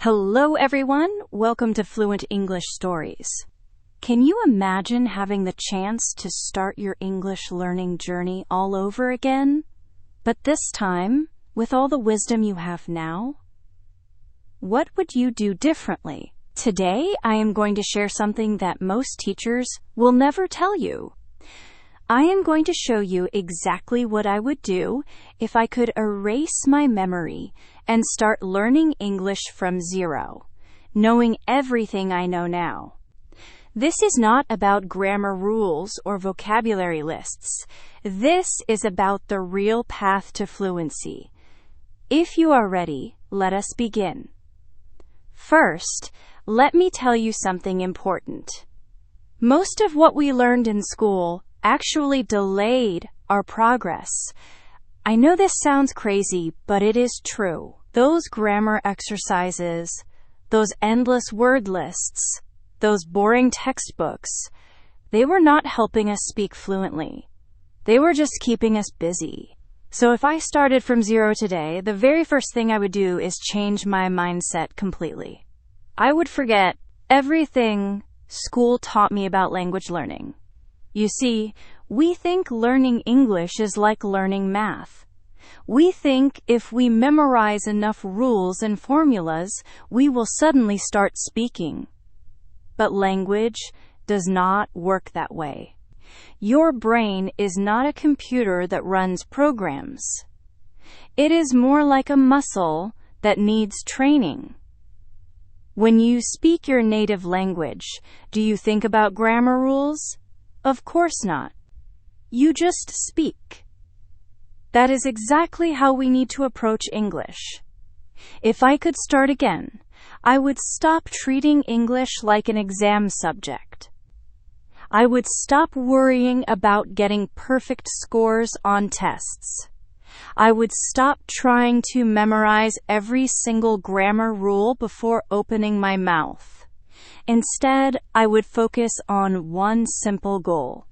Hello everyone, welcome to Fluent English Stories. Can you imagine having the chance to start your English learning journey all over again? But this time, with all the wisdom you have now? What would you do differently? Today, I am going to share something that most teachers will never tell you. I am going to show you exactly what I would do if I could erase my memory and start learning English from zero, knowing everything I know now. This is not about grammar rules or vocabulary lists. This is about the real path to fluency. If you are ready, let us begin. First, let me tell you something important. Most of what we learned in school actually delayed our progress. I know this sounds crazy, but it is true. Those grammar exercises, those endless word lists, those boring textbooks, they were not helping us speak fluently. They were just keeping us busy. So if I started from zero today, the very first thing I would do is change my mindset completely. I would forget everything school taught me about language learning. You see, we think learning English is like learning math. We think if we memorize enough rules and formulas, we will suddenly start speaking. But language does not work that way. Your brain is not a computer that runs programs. It is more like a muscle that needs training. When you speak your native language, do you think about grammar rules? Of course not. You just speak. That is exactly how we need to approach English. If I could start again, I would stop treating English like an exam subject. I would stop worrying about getting perfect scores on tests. I would stop trying to memorize every single grammar rule before opening my mouth. Instead, I would focus on one simple goal: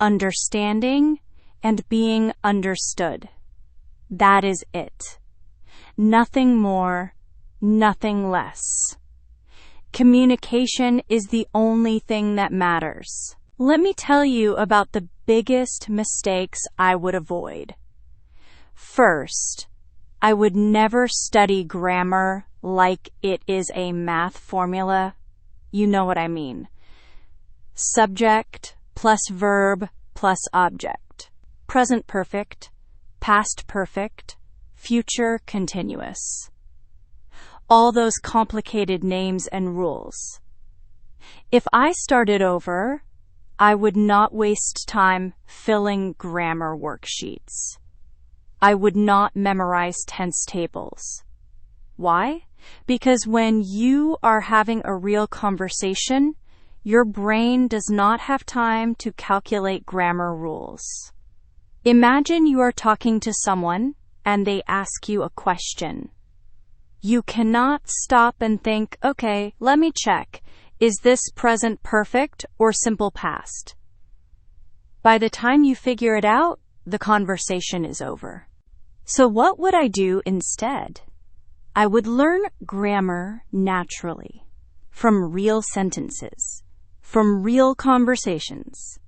understanding and being understood. That is it. Nothing more, nothing less. Communication is the only thing that matters. Let me tell you about the biggest mistakes I would avoid. First, I would never study grammar like it is a math formula. You know what I mean. Subject plus verb plus object. Present perfect, past perfect, future continuous. All those complicated names and rules. If I started over, I would not waste time filling grammar worksheets. I would not memorize tense tables. Why? Because when you are having a real conversation, your brain does not have time to calculate grammar rules. Imagine you are talking to someone and they ask you a question. You cannot stop and think, okay, let me check. Is this present perfect or simple past? By the time you figure it out, the conversation is over. So what would I do instead? I would learn grammar naturally, from real sentences, from real conversations.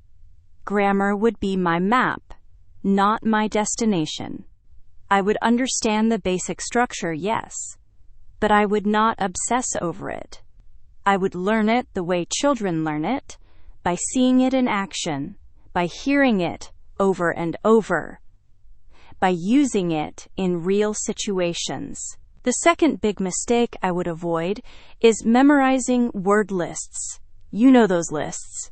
Grammar would be my map, not my destination. I would understand the basic structure, yes, but I would not obsess over it. I would learn it the way children learn it, by seeing it in action, by hearing it over and over, by using it in real situations. The second big mistake I would avoid is memorizing word lists. You know those lists.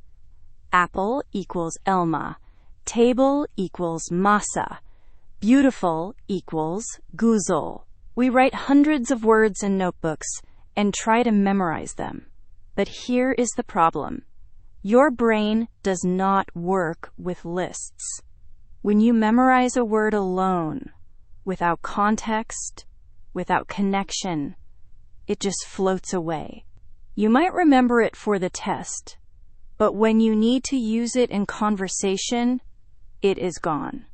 Apple equals Elma. Table equals masa. Beautiful equals Guzel. We write hundreds of words in notebooks and try to memorize them. But here is the problem. Your brain does not work with lists. When you memorize a word alone, without context, without connection, it just floats away. You might remember it for the test, but when you need to use it in conversation, it is gone.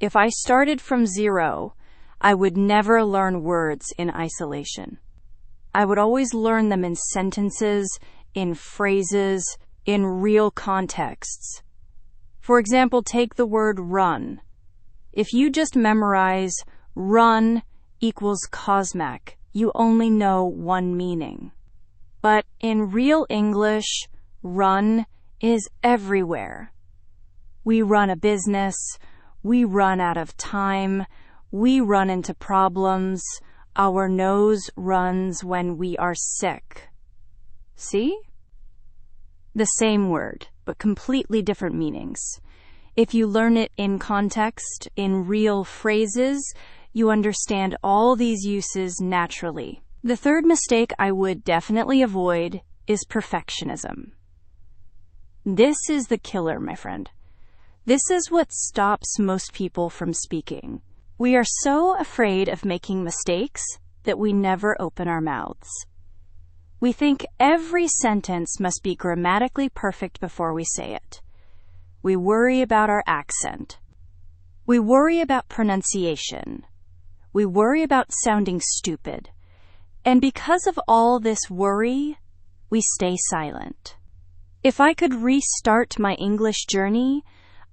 If I started from zero, I would never learn words in isolation. I would always learn them in sentences, in phrases, in real contexts. For example, take the word run. If you just memorize run equals cosmic, you only know one meaning. But in real English, run is everywhere. We run a business, we run out of time, we run into problems, our nose runs when we are sick. See? The same word, but completely different meanings. If you learn it in context, in real phrases, you understand all these uses naturally. The third mistake I would definitely avoid is perfectionism. This is the killer, my friend. This is what stops most people from speaking. We are so afraid of making mistakes that we never open our mouths. We think every sentence must be grammatically perfect before we say it. We worry about our accent. We worry about pronunciation. We worry about sounding stupid. And because of all this worry, we stay silent. If I could restart my English journey,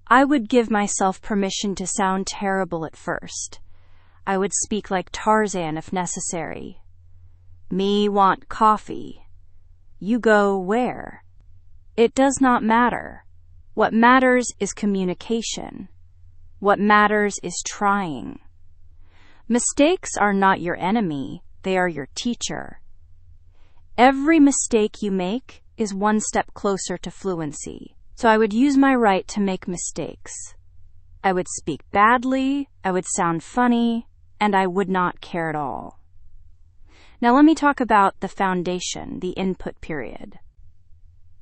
I would give myself permission to sound terrible at first. I would speak like Tarzan if necessary. Me want coffee. You go where? It does not matter. What matters is communication. What matters is trying. Mistakes are not your enemy, they are your teacher. Every mistake you make is one step closer to fluency. So I would use my right to make mistakes. I would speak badly, I would sound funny, and I would not care at all. Now let me talk about the foundation, the input period.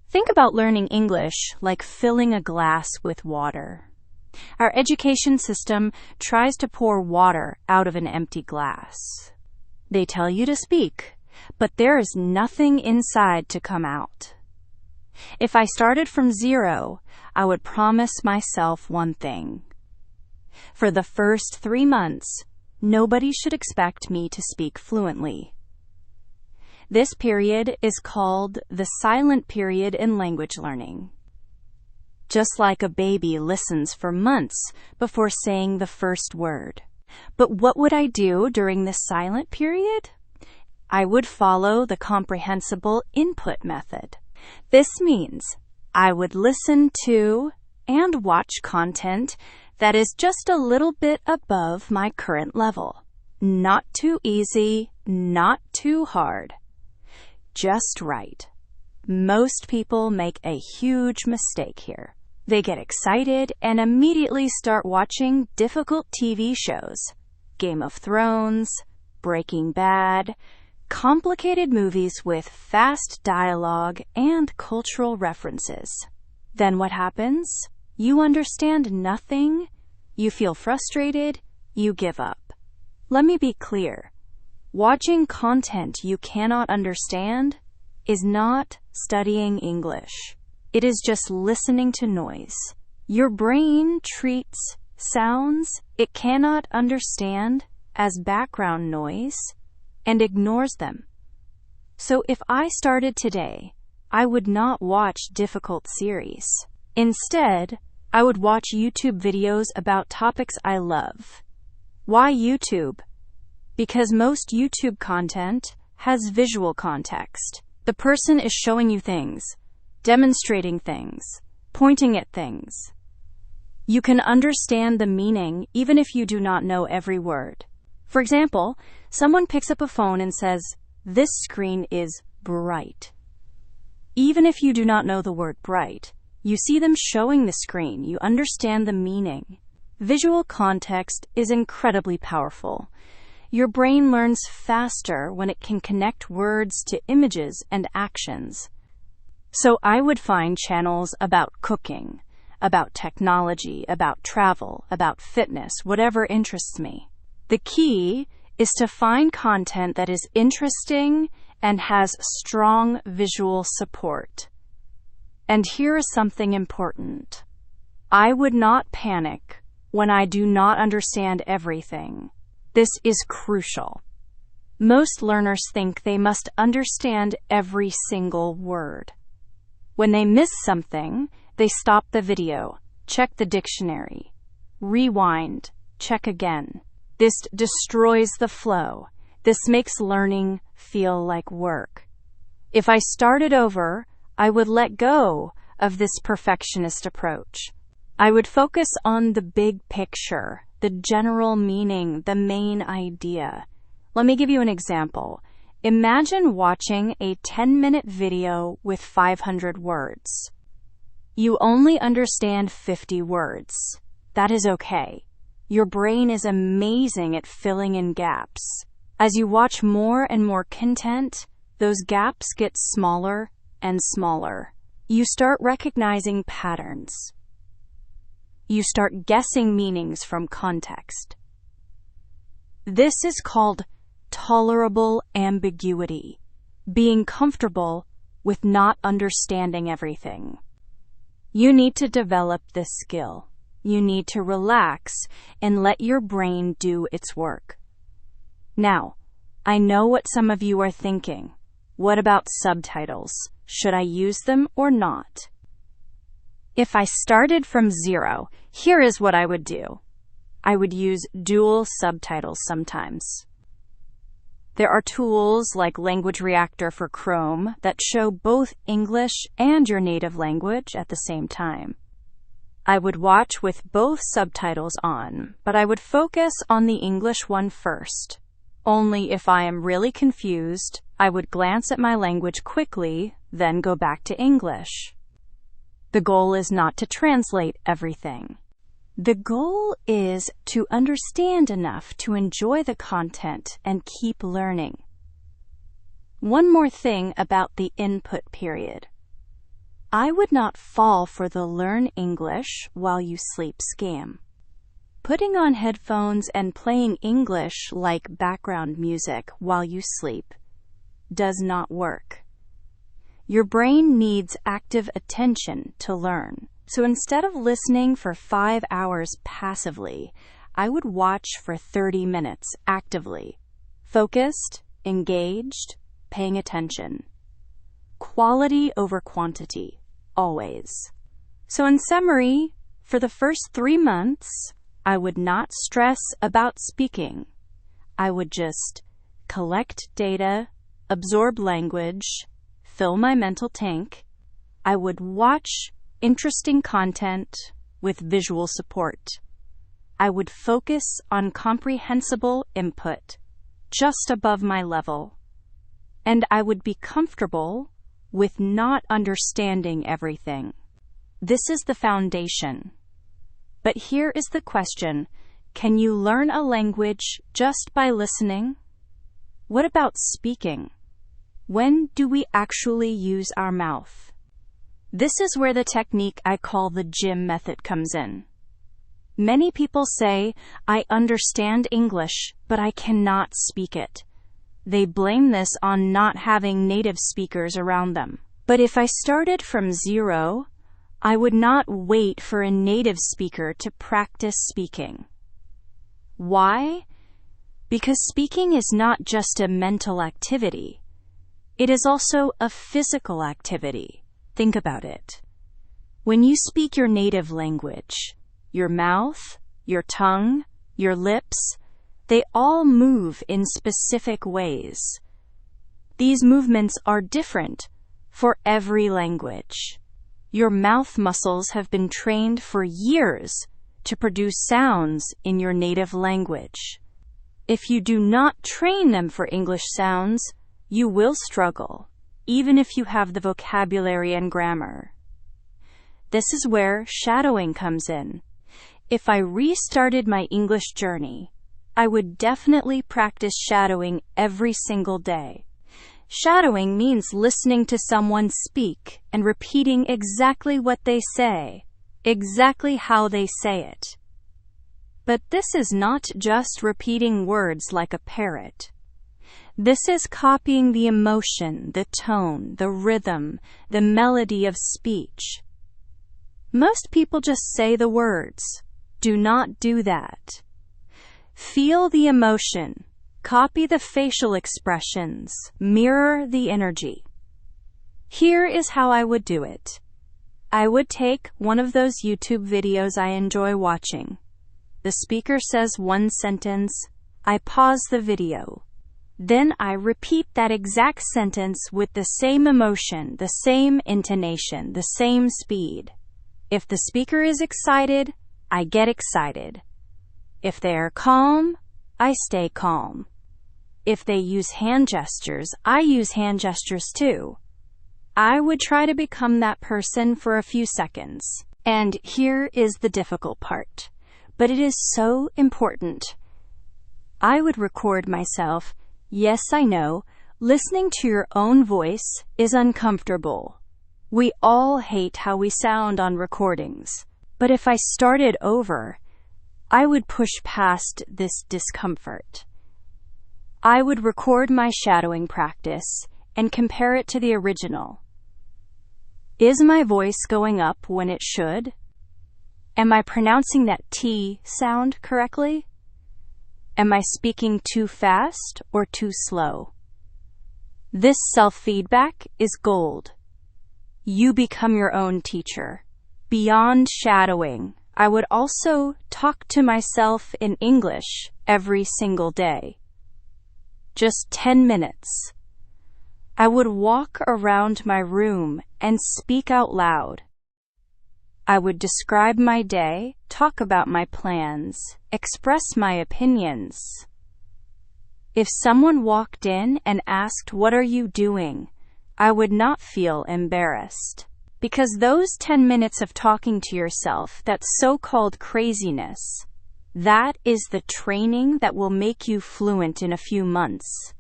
Think about learning English like filling a glass with water. Our education system tries to pour water out of an empty glass. They tell you to speak, but there is nothing inside to come out. If I started from zero, I would promise myself one thing. For the first 3 months, nobody should expect me to speak fluently. This period is called the silent period in language learning. Just like a baby listens for months before saying the first word. But what would I do during this silent period? I would follow the comprehensible input method. This means I would listen to and watch content that is just a little bit above my current level. Not too easy, not too hard. Just right. Most people make a huge mistake here. They get excited and immediately start watching difficult TV shows. Game of Thrones, Breaking Bad, complicated movies with fast dialogue and cultural references. Then what happens? You understand nothing, you feel frustrated, you give up. Let me be clear. Watching content you cannot understand is not studying English. It is just listening to noise. Your brain treats sounds it cannot understand as background noise and ignores them. So if I started today, I would not watch difficult series. Instead, I would watch YouTube videos about topics I love. Why YouTube? Because most YouTube content has visual context. The person is showing you things, demonstrating things, pointing at things. You can understand the meaning even if you do not know every word. For example, someone picks up a phone and says, "This screen is bright." Even if you do not know the word bright, you see them showing the screen, you understand the meaning. Visual context is incredibly powerful. Your brain learns faster when it can connect words to images and actions. So I would find channels about cooking, about technology, about travel, about fitness, whatever interests me. The key is to find content that is interesting and has strong visual support. And here is something important. I would not panic when I do not understand everything. This is crucial. Most learners think they must understand every single word. When they miss something, they stop the video, check the dictionary, rewind, check again. This destroys the flow. This makes learning feel like work. If I started over, I would let go of this perfectionist approach. I would focus on the big picture, the general meaning, the main idea. Let me give you an example. Imagine watching a 10-minute video with 500 words. You only understand 50 words. That is okay. Your brain is amazing at filling in gaps. As you watch more and more content, those gaps get smaller and smaller. You start recognizing patterns. You start guessing meanings from context. This is called tolerable ambiguity, being comfortable with not understanding everything. You need to develop this skill. You need to relax and let your brain do its work. Now, I know what some of you are thinking. What about subtitles? Should I use them or not? If I started from zero, here is what I would do. I would use dual subtitles sometimes. There are tools like Language Reactor for Chrome that show both English and your native language at the same time. I would watch with both subtitles on, but I would focus on the English one first. Only if I am really confused, I would glance at my language quickly, then go back to English. The goal is not to translate everything. The goal is to understand enough to enjoy the content and keep learning. One more thing about the input period. I would not fall for the learn English while you sleep scam. Putting on headphones and playing English like background music while you sleep does not work. Your brain needs active attention to learn. So instead of listening for 5 hours passively, I would watch for 30 minutes actively. Focused, engaged, paying attention. Quality over quantity, always. So in summary, for the first 3 months, I would not stress about speaking. I would just collect data, absorb language, fill my mental tank. I would watch interesting content with visual support. I would focus on comprehensible input just above my level. And I would be comfortable with not understanding everything. This is the foundation. But here is the question: can you learn a language just by listening? What about speaking? When do we actually use our mouth? This is where the technique I call the gym method comes in. Many people say, I understand English, but I cannot speak it. They blame this on not having native speakers around them. But if I started from zero, I would not wait for a native speaker to practice speaking. Why? Because speaking is not just a mental activity. It is also a physical activity. Think about it. When you speak your native language, your mouth, your tongue, your lips, they all move in specific ways. These movements are different for every language. Your mouth muscles have been trained for years to produce sounds in your native language. If you do not train them for English sounds, you will struggle, even if you have the vocabulary and grammar. This is where shadowing comes in. If I restarted my English journey, I would definitely practice shadowing every single day. Shadowing means listening to someone speak and repeating exactly what they say, exactly how they say it. But this is not just repeating words like a parrot. This is copying the emotion, the tone, the rhythm, the melody of speech. Most people just say the words. Do not do that. Feel the emotion. Copy the facial expressions. Mirror the energy. Here is how I would do it. I would take one of those YouTube videos I enjoy watching. The speaker says one sentence. I pause the video. Then I repeat that exact sentence with the same emotion, the same intonation, the same speed. If the speaker is excited, I get excited. If they are calm, I stay calm. If they use hand gestures, I use hand gestures too. I would try to become that person for a few seconds. And here is the difficult part, but it is so important. I would record myself. Yes, I know, listening to your own voice is uncomfortable. We all hate how we sound on recordings. But if I started over, I would push past this discomfort. I would record my shadowing practice and compare it to the original. Is my voice going up when it should? Am I pronouncing that T sound correctly? Am I speaking too fast or too slow? This self-feedback is gold. You become your own teacher. Beyond shadowing, I would also talk to myself in English every single day. Just 10 minutes. I would walk around my room and speak out loud. I would describe my day, talk about my plans, express my opinions. If someone walked in and asked, "What are you doing?" I would not feel embarrassed. Because those 10 minutes of talking to yourself, that so-called craziness, that is the training that will make you fluent in a few months.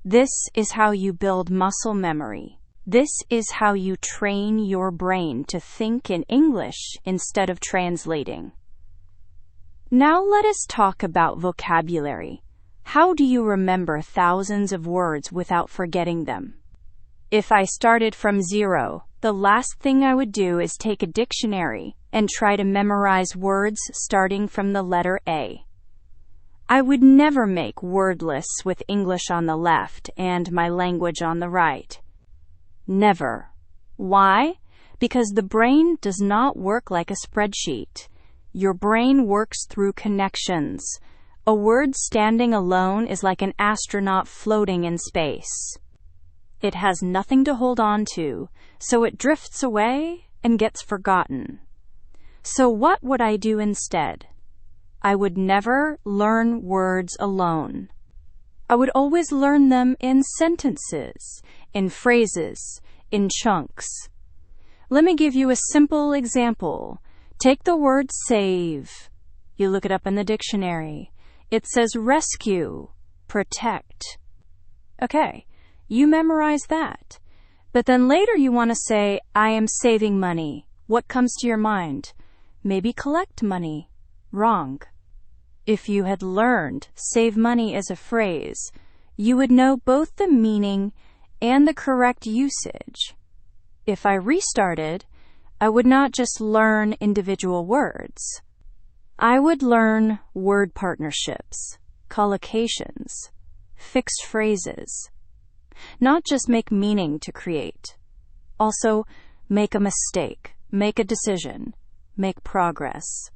This is how you build muscle memory. This is how you train your brain to think in English instead of translating. Now let us talk about vocabulary. How do you remember thousands of words without forgetting them? If I started from zero, the last thing I would do is take a dictionary and try to memorize words starting from the letter A. I would never make word lists with English on the left and my language on the right. Never. Why? Because the brain does not work like a spreadsheet. Your brain works through connections. A word standing alone is like an astronaut floating in space. It has nothing to hold on to, so it drifts away and gets forgotten. So what would I do instead? I would never learn words alone. I would always learn them in sentences, in phrases, in chunks. Let me give you a simple example. Take the word save. You look it up in the dictionary. It says rescue, protect. Okay, you memorize that. But then later you want to say, I am saving money. What comes to your mind? Maybe collect money. Wrong. If you had learned save money as a phrase, you would know both the meaning and the correct usage. If I restarted, I would not just learn individual words. I would learn word partnerships, collocations, fixed phrases. Not just make meaning to create. Also, make a mistake, make a decision, make progress.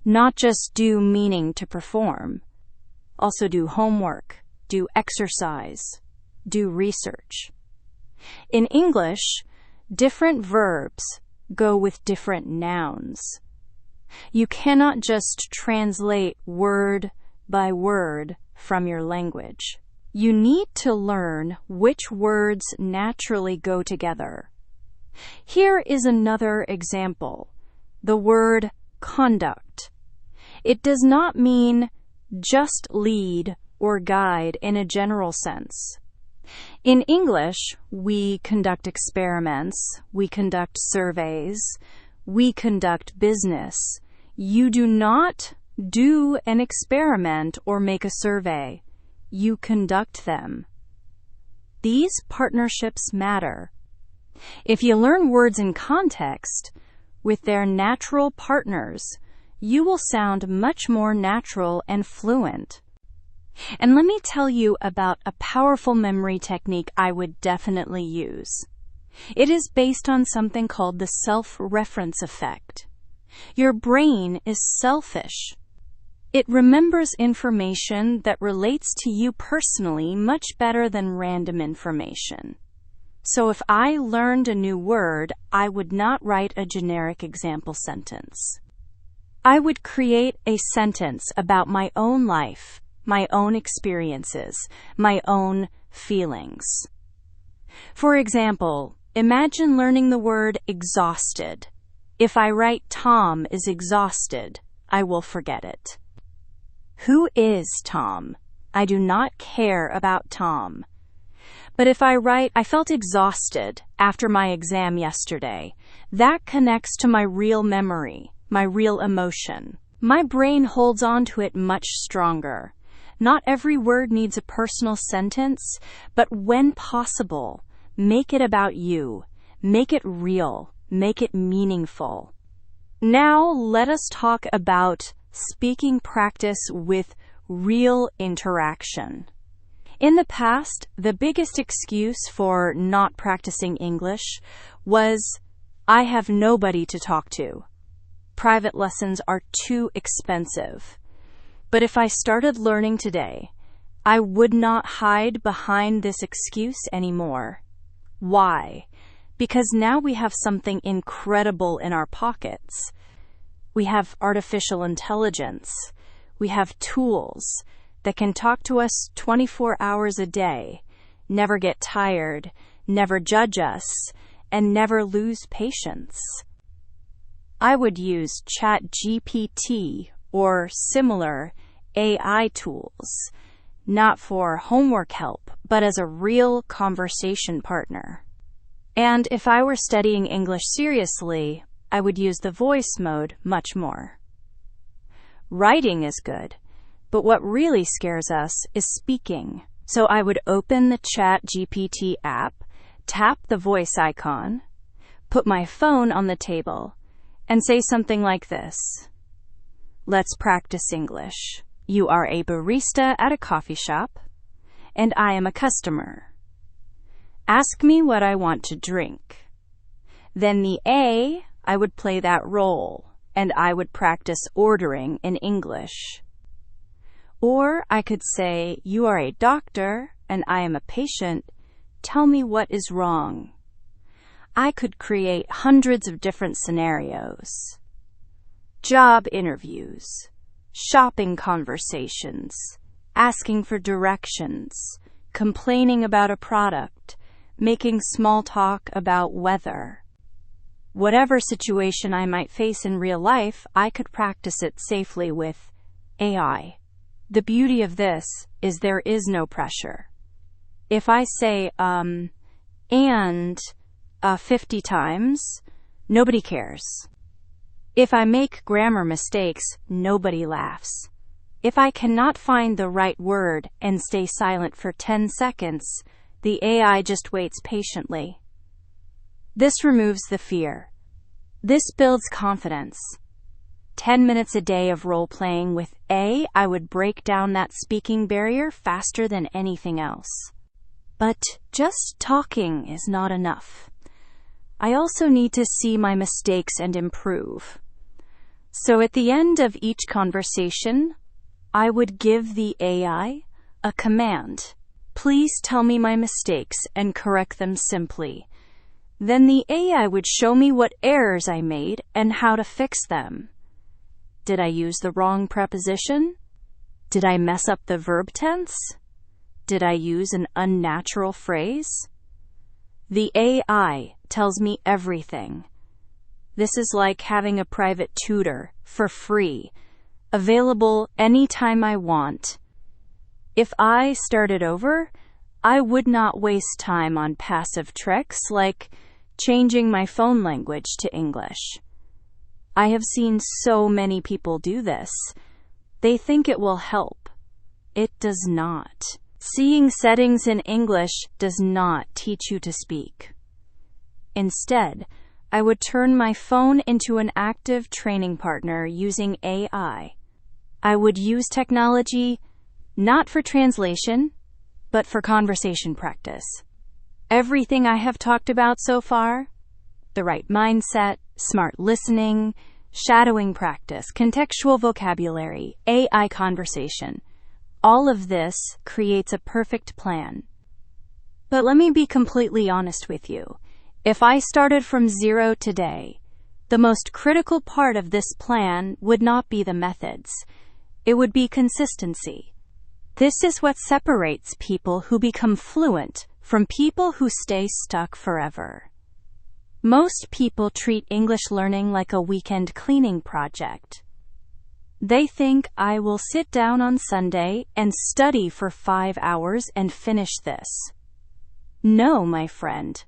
Not just do meaning to perform. Also do homework, do exercise, do research. In English, different verbs go with different nouns. You cannot just translate word by word from your language. You need to learn which words naturally go together. Here is another example. The word conduct. It does not mean just lead or guide in a general sense. In English, we conduct experiments, we conduct surveys, we conduct business. You do not do an experiment or make a survey. You conduct them. These partnerships matter. If you learn words in context, with their natural partners, you will sound much more natural and fluent. And let me tell you about a powerful memory technique I would definitely use. It is based on something called the self-reference effect. Your brain is selfish. It remembers information that relates to you personally much better than random information. So if I learned a new word, I would not write a generic example sentence. I would create a sentence about my own life, my own experiences, my own feelings. For example, imagine learning the word exhausted. If I write Tom is exhausted, I will forget it. Who is Tom? I do not care about Tom. But if I write, I felt exhausted after my exam yesterday, that connects to my real memory, my real emotion. My brain holds on to it much stronger. Not every word needs a personal sentence, but when possible, make it about you. Make it real. Make it meaningful. Now let us talk about speaking practice with real interaction. In the past, the biggest excuse for not practicing English was, I have nobody to talk to. Private lessons are too expensive. But if I started learning today, I would not hide behind this excuse anymore. Why? Because now we have something incredible in our pockets. We have artificial intelligence. We have tools that can talk to us 24 hours a day, never get tired, never judge us, and never lose patience. I would use ChatGPT or similar AI tools, not for homework help, but as a real conversation partner. And if I were studying English seriously, I would use the voice mode much more. Writing is good, but what really scares us is speaking. So I would open the ChatGPT app, tap the voice icon, put my phone on the table, and say something like this. Let's practice English. You are a barista at a coffee shop, and I am a customer. Ask me what I want to drink. Then I would play that role, and I would practice ordering in English. Or I could say, you are a doctor, and I am a patient. Tell me what is wrong. I could create hundreds of different scenarios. Job interviews, shopping conversations, asking for directions, complaining about a product, making small talk about weather. Whatever situation I might face in real life, I could practice it safely with AI. The beauty of this is there is no pressure. If I say, and 50 times, nobody cares. If I make grammar mistakes, nobody laughs. If I cannot find the right word and stay silent for 10 seconds, the AI just waits patiently. This removes the fear. This builds confidence. 10 minutes a day of role-playing with I would break down that speaking barrier faster than anything else. But just talking is not enough. I also need to see my mistakes and improve. So at the end of each conversation, I would give the AI a command. Please tell me my mistakes and correct them simply. Then the AI would show me what errors I made and how to fix them. Did I use the wrong preposition? Did I mess up the verb tense? Did I use an unnatural phrase? The AI tells me everything. This is like having a private tutor for free, available anytime I want. If I started over, I would not waste time on passive tricks like changing my phone language to English. I have seen so many people do this. They think it will help. It does not. Seeing settings in English does not teach you to speak. Instead, I would turn my phone into an active training partner using AI. I would use technology Not for translation, but for conversation practice. Everything I have talked about so far, the right mindset, smart listening, shadowing practice, contextual vocabulary, AI conversation, all of this creates a perfect plan. But let me be completely honest with you. If I started from zero today, the most critical part of this plan would not be the methods. It would be consistency. This is what separates people who become fluent from people who stay stuck forever. Most people treat English learning like a weekend cleaning project. They think, I will sit down on Sunday and study for 5 hours and finish this. No, my friend.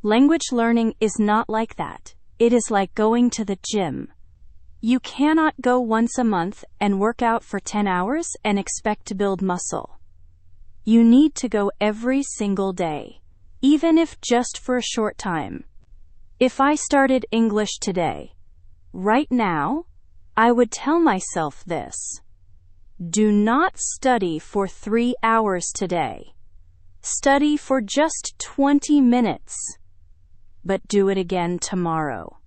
Language learning is not like that. It is like going to the gym. You cannot go once a month and work out for 10 hours and expect to build muscle. You need to go every single day, even if just for a short time. If I started English today, right now, I would tell myself this. Do not study for 3 hours today. Study for just 20 minutes. But do it again tomorrow.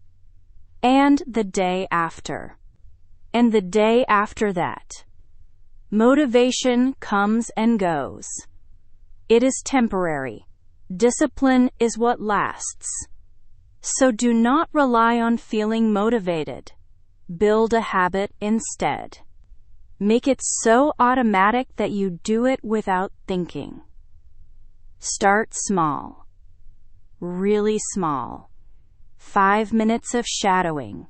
And the day after. And the day after that. Motivation comes and goes. It is temporary. Discipline is what lasts. So do not rely on feeling motivated. Build a habit instead. Make it so automatic that you do it without thinking. Start small. Really small. 5 minutes of shadowing.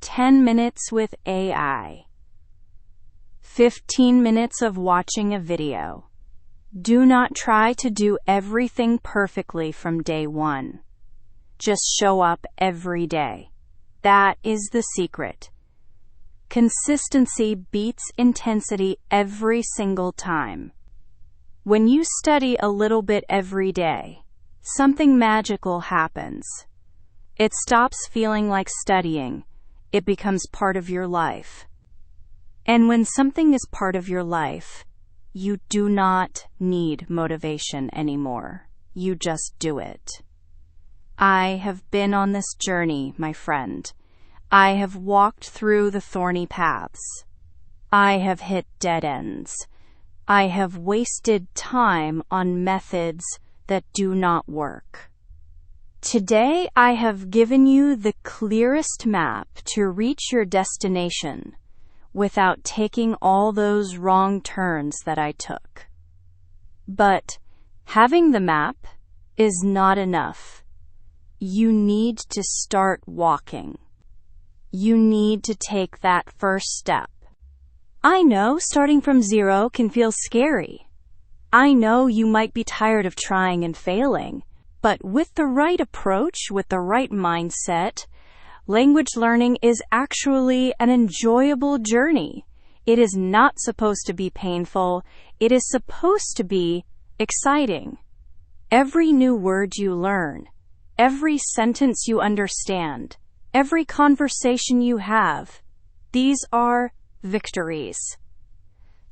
10 minutes with AI. 15 minutes of watching a video. Do not try to do everything perfectly from day one. Just show up every day. That is the secret. Consistency beats intensity every single time. When you study a little bit every day, something magical happens. It stops feeling like studying. It becomes part of your life. And when something is part of your life, you do not need motivation anymore. You just do it. I have been on this journey, my friend. I have walked through the thorny paths. I have hit dead ends. I have wasted time on methods that do not work. Today, I have given you the clearest map to reach your destination without taking all those wrong turns that I took. But having the map is not enough. You need to start walking. You need to take that first step. I know starting from zero can feel scary. I know you might be tired of trying and failing, but with the right approach, with the right mindset, language learning is actually an enjoyable journey. It is not supposed to be painful. It is supposed to be exciting. Every new word you learn, every sentence you understand, every conversation you have, these are victories.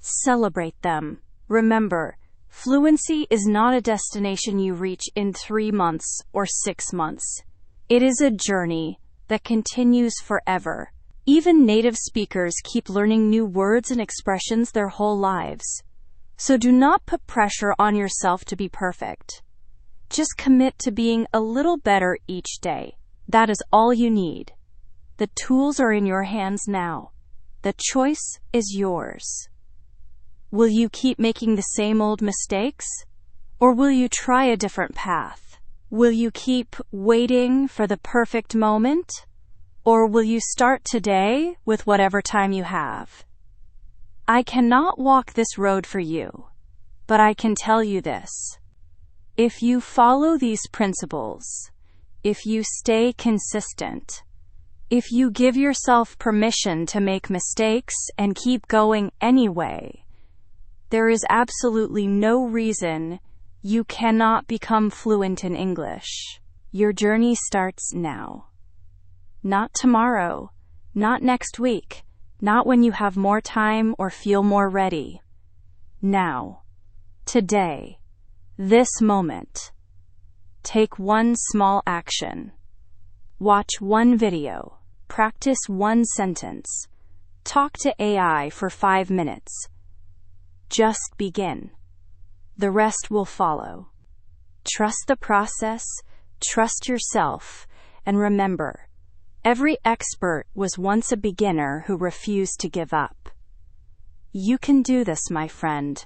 Celebrate them. Remember, fluency is not a destination you reach in 3 months or 6 months. It is a journey that continues forever. Even native speakers keep learning new words and expressions their whole lives. So do not put pressure on yourself to be perfect. Just commit to being a little better each day. That is all you need. The tools are in your hands now. The choice is yours. Will you keep making the same old mistakes? Or will you try a different path? Will you keep waiting for the perfect moment? Or will you start today with whatever time you have? I cannot walk this road for you, but I can tell you this. If you follow these principles, if you stay consistent, if you give yourself permission to make mistakes and keep going anyway, there is absolutely no reason you cannot become fluent in English. Your journey starts now. Not tomorrow, not next week, not when you have more time or feel more ready. Now. Today. This moment. Take one small action. Watch one video. Practice one sentence. Talk to AI for 5 minutes. Just begin. The rest will follow. Trust the process, trust yourself, and remember, every expert was once a beginner who refused to give up. You can do this, my friend.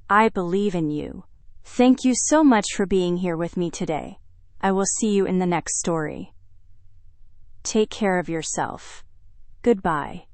I believe in you. Thank you so much for being here with me today. I will see you in the next story. Take care of yourself. Goodbye.